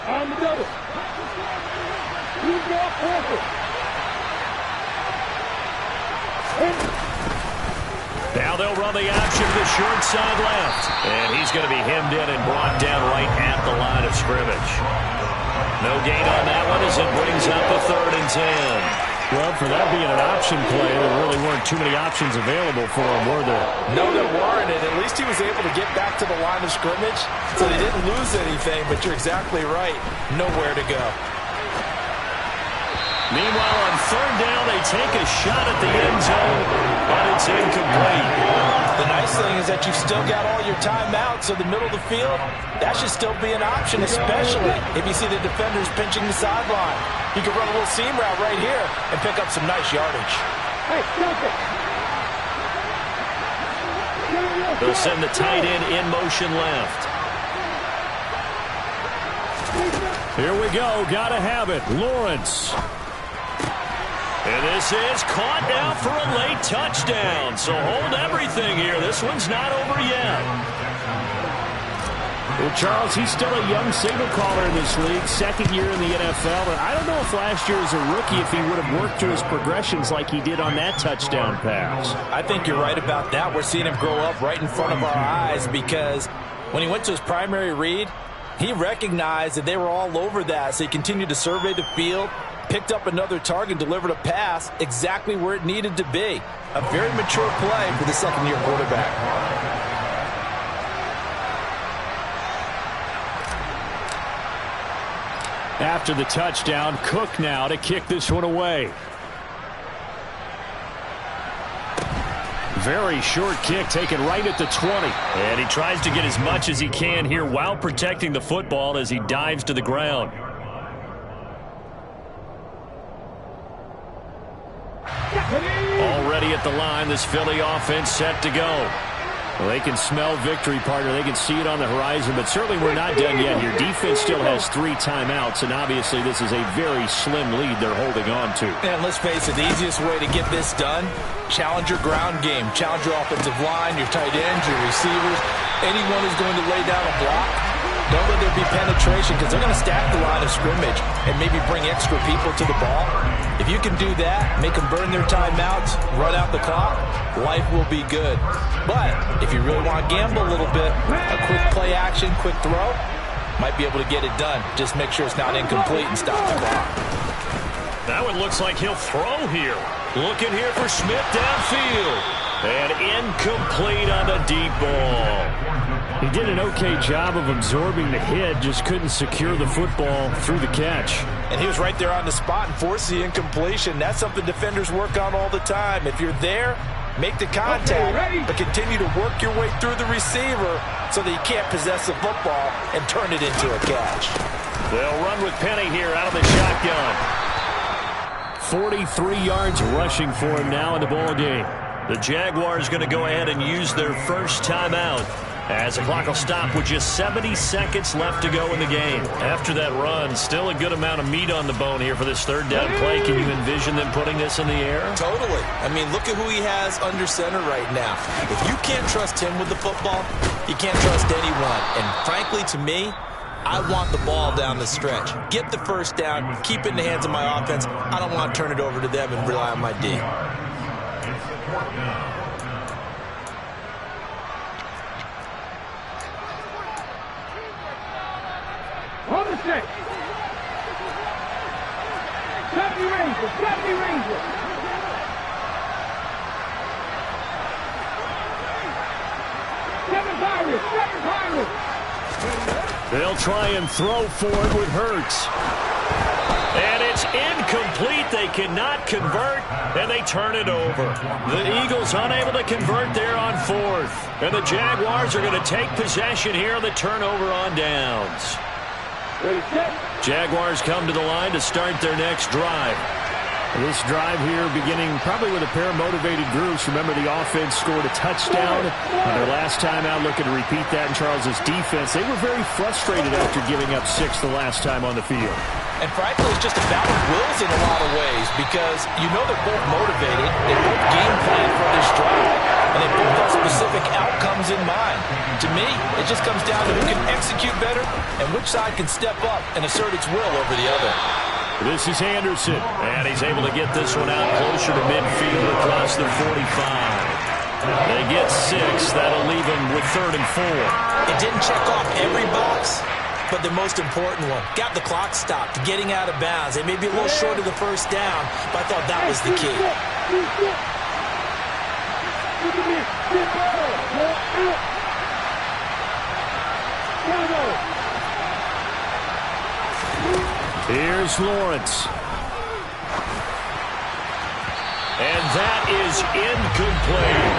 On the double. You got perfect. Now they'll run the option to the short side left. And he's going to be hemmed in and brought down right at the line of scrimmage. No gain on that one as it brings up a 3rd and 10. Well, for that being an option play, there really weren't too many options available for him, were there? No, there weren't, and at least he was able to get back to the line of scrimmage, so they didn't lose anything, but you're exactly right. Nowhere to go. Meanwhile, on third down, they take a shot at the end zone, but it's incomplete. The nice thing is that you've still got all your timeouts, so the middle of the field, that should still be an option, especially if you see the defenders pinching the sideline. You can run a little seam route right here and pick up some nice yardage. Hey, stop it. They'll send the tight end in motion left. Here we go. Got to have it. Lawrence. And this is caught now for a late touchdown. So hold everything here. This one's not over yet. Well, Charles, he's still a young signal caller in this league, second year in the NFL. And I don't know if last year as a rookie, if he would have worked through his progressions like he did on that touchdown pass. I think you're right about that. We're seeing him grow up right in front of our eyes because when he went to his primary read, he recognized that they were all over that. So he continued to survey the field, picked up another target, delivered a pass exactly where it needed to be. A very mature play for the second-year quarterback. After the touchdown, Cook now to kick this one away. Very short kick taken right at the 20. And he tries to get as much as he can here while protecting the football as he dives to the ground. Already at the line, this Philly offense set to go. Well, they can smell victory, partner. They can see it on the horizon, but certainly we're not done yet here. Defense still has 3 timeouts, and obviously this is a very slim lead they're holding on to. And let's face it, the easiest way to get this done, challenge your ground game. Challenge your offensive line, your tight ends, your receivers, anyone who's going to lay down a block. Don't let there be penetration because they're going to stack the line of scrimmage and maybe bring extra people to the ball. If you can do that, make them burn their timeouts, run out the clock, life will be good. But if you really want to gamble a little bit, a quick play action, quick throw, might be able to get it done. Just make sure it's not incomplete and stop the clock. That one looks like he'll throw here. Looking here for Smith downfield. And incomplete on the deep ball. He did an okay job of absorbing the hit, just couldn't secure the football through the catch. And he was right there on the spot and forced the incompletion. That's something defenders work on all the time. If you're there, make the contact, but continue to work your way through the receiver so that you can't possess the football and turn it into a catch. They'll run with Penny here out of the shotgun. 43 yards rushing for him now in the ball game. The Jaguars going to go ahead and use their first timeout as the clock will stop with just 70 seconds left to go in the game. After that run, still a good amount of meat on the bone here for this third down play. Can you envision them putting this in the air? Totally. I mean, look at who he has under center right now. If you can't trust him with the football, you can't trust anyone. And frankly, to me, I want the ball down the stretch. Get the first down, keep it in the hands of my offense. I don't want to turn it over to them and rely on my D. On the set. Safety Ranger, Safety Ranger. Seven Pirates. They'll try and throw for it with Hurts. And it's incomplete. They cannot convert, and they turn it over. The Eagles unable to convert there on fourth. And the Jaguars are going to take possession here on the turnover on downs. Ready, set. Jaguars come to the line to start their next drive. This drive here beginning probably with a pair of motivated groups. Remember, the offense scored a touchdown on their last time out, looking to repeat that in Charles's defense. They were very frustrated after giving up 6 the last time on the field. And frankly, it's just a battle of wills in a lot of ways because you know they're both motivated. They both game plan for this drive, and they both have specific outcomes in mind. To me, it just comes down to who can execute better and which side can step up and assert its will over the other. This is Anderson, and he's able to get this one out closer to midfield across the 45. They get 6. That'll leave them with 3rd and 4. It didn't check off every box, but the most important one. Got the clock stopped, getting out of bounds. They may be a little short of the first down, but I thought that was the key. Here's Lawrence. And that is incomplete.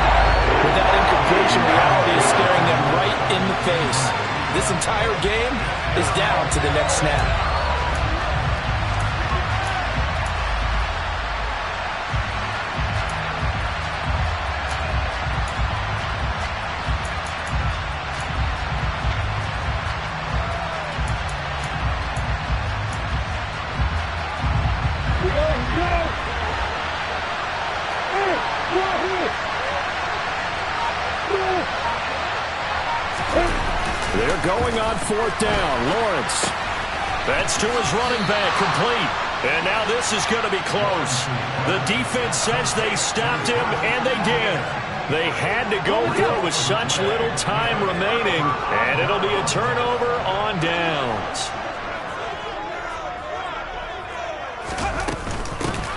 with that incompletion, reality is staring them right in the face. This entire game is down to the next snap. They're going on 4th down. Lawrence. That's to his running back, complete. And now this is going to be close. The defense says they stopped him, and they did. They had to go for it with such little time remaining, and it'll be a turnover on downs.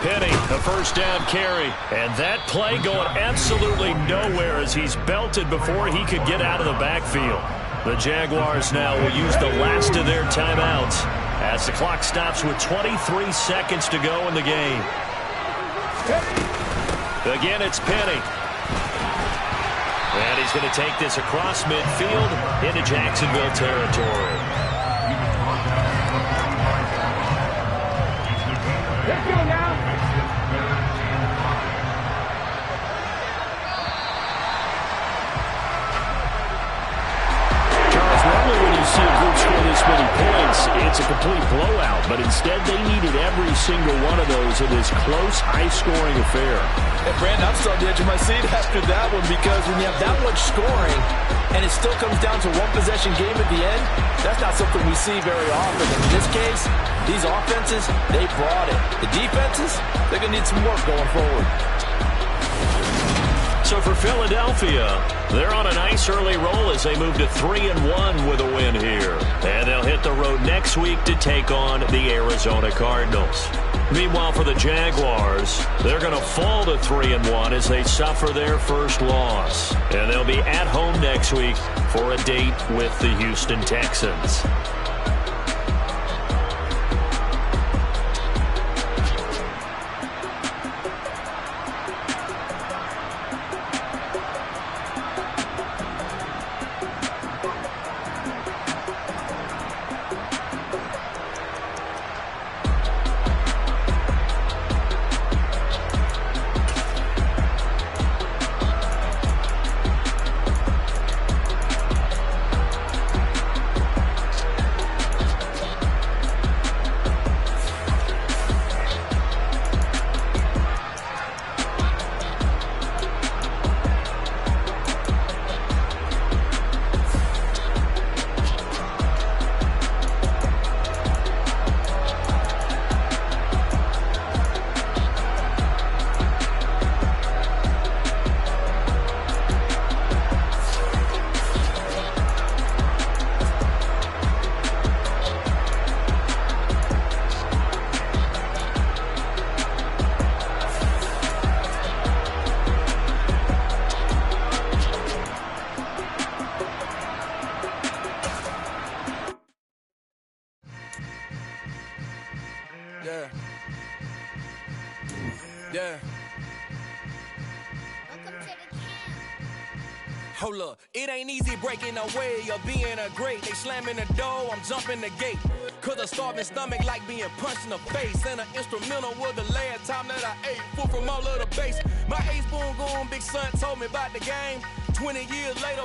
Penny, a first down carry. And that play going absolutely nowhere as he's belted before he could get out of the backfield. The Jaguars now will use the last of their timeouts as the clock stops with 23 seconds to go in the game. Again, it's Penny. And he's going to take this across midfield into Jacksonville territory. Let's go now. Normally when you see a group score this many points, it's a complete blowout. But instead, they needed every single one of those in this close, high-scoring affair. Hey, Brandon, I'm still on the edge of my seat after that one because when you have that much scoring and it still comes down to one-possession game at the end, that's not something we see very often. And in this case, these offenses, they brought it. The defenses, they're going to need some work going forward. So for Philadelphia, they're on a nice early roll as they move to 3-1 with a win here. And they'll hit the road next week to take on the Arizona Cardinals. Meanwhile, for the Jaguars, they're going to fall to 3-1 as they suffer their first loss. And they'll be at home next week for a date with the Houston Texans. Yeah. Hold up, it ain't easy breaking away or being a great. They slamming the door, I'm jumping the gate. Cause a starving stomach like being punched in the face. And an instrumental was the last time that I ate. Food from all of the base. My ace boom goon, big son told me about the game. 20 years later,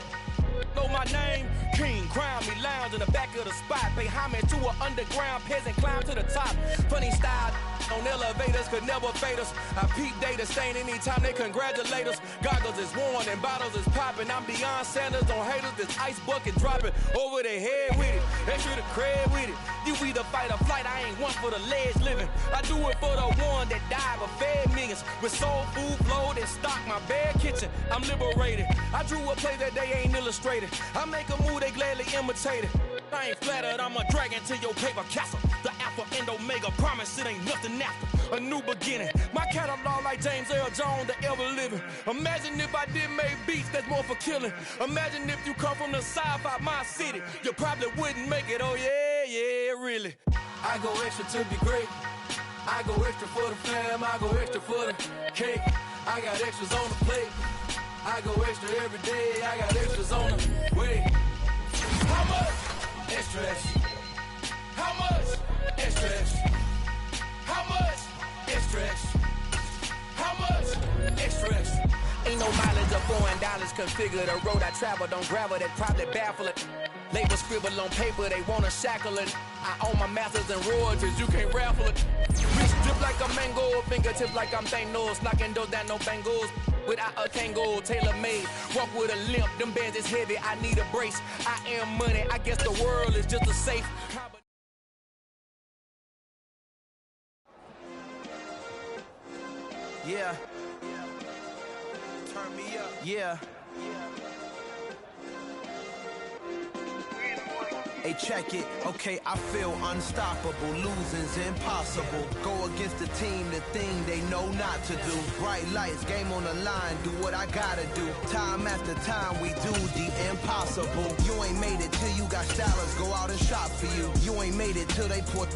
know my name. King, crown me, lounge in the back of the spot. Pay homage to an underground peasant, climb to the top. Funny style on elevators could never fade us. I peep data stain anytime they congratulate us. Goggles is worn and bottles is popping. I'm Deion Sanders on haters, this ice bucket dropping over their head with it. Extra the cred with it. You either fight or flight, I ain't one for the ledge living. I do it for the one that died but fed millions. With soul food flowed and stocked my bare kitchen. I'm liberated. I drew a play that they ain't illustrated. I make a move, they gladly imitate it. I ain't flattered, I'm a dragon to your paper castle. The Alpha and Omega, promise it ain't nothing after. A new beginning. My catalog like James Earl Jones, the ever living. Imagine if I did make beats that's more for killing. Imagine if you come from the south out my city. You probably wouldn't make it, oh yeah, yeah, really. I go extra to be great. I go extra for the fam, I go extra for the cake. I got extras on the plate. I go extra every day, I got extras on the way. How much? Extra, extra. How much? Extra, extra. How much? Extra, extra. How much? Extra, extra. Ain't no mileage of $4 configure the road I travel. Don't gravel, that probably baffle it. Label scribble on paper, they wanna shackle it. I own my masters and royalties, you can't raffle it. Wrist drip like a mango, fingertip like I'm Thanos. Knocking doors down, no bangles. Without a tango, tailor made. Walk with a limp, them bands is heavy, I need a brace. I am money, I guess the world is just a safe. Yeah. Turn me up. Yeah. Hey, check it. Okay, I feel unstoppable. Losing's impossible. Go against the team, the thing they know not to do. Bright lights, game on the line, do what I gotta do. Time after time, we do the impossible. You ain't made it till you got stylers go out and shop for you. You ain't made it till they put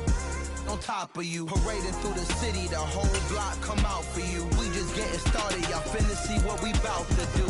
on top of you. Parading through the city, the whole block come out for you. We just getting started, y'all finna see what we bout to do.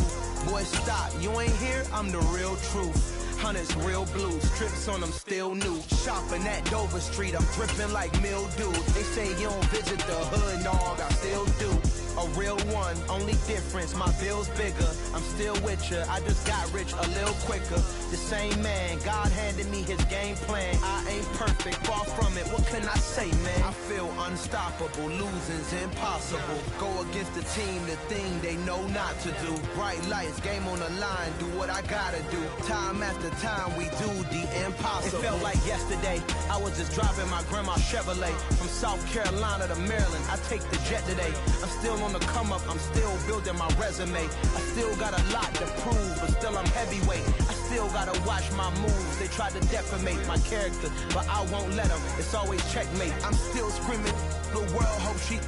Boy, stop, you ain't here, I'm the real truth. Hunters, real blues, strips on them still new. Shopping at Dover Street, I'm dripping like mildew. They say you don't visit the hood, dog, I still do. A real one, only difference, my bill's bigger. I'm still with ya, I just got rich a little quicker. The same man, God handed me his game plan. I ain't perfect, far from it, what can I say, man? I feel unstoppable, losing's impossible. Go against the team, the thing they know not to do. Bright lights, game on the line, do what I gotta do. Time after time, we do the impossible. It felt like yesterday, I was just driving my grandma's Chevrolet. From South Carolina to Maryland, I take the jet today. I'm still on the come up, I'm still building my resume. I still got a lot to prove, but still I'm heavyweight. I still gotta watch my moves. They tried to defamate my character, but I won't let them. It's always checkmate. I'm still screaming, the world hope she.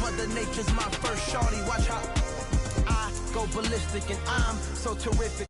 Mother Nature's my first shorty. Watch how I go ballistic, and I'm so terrific.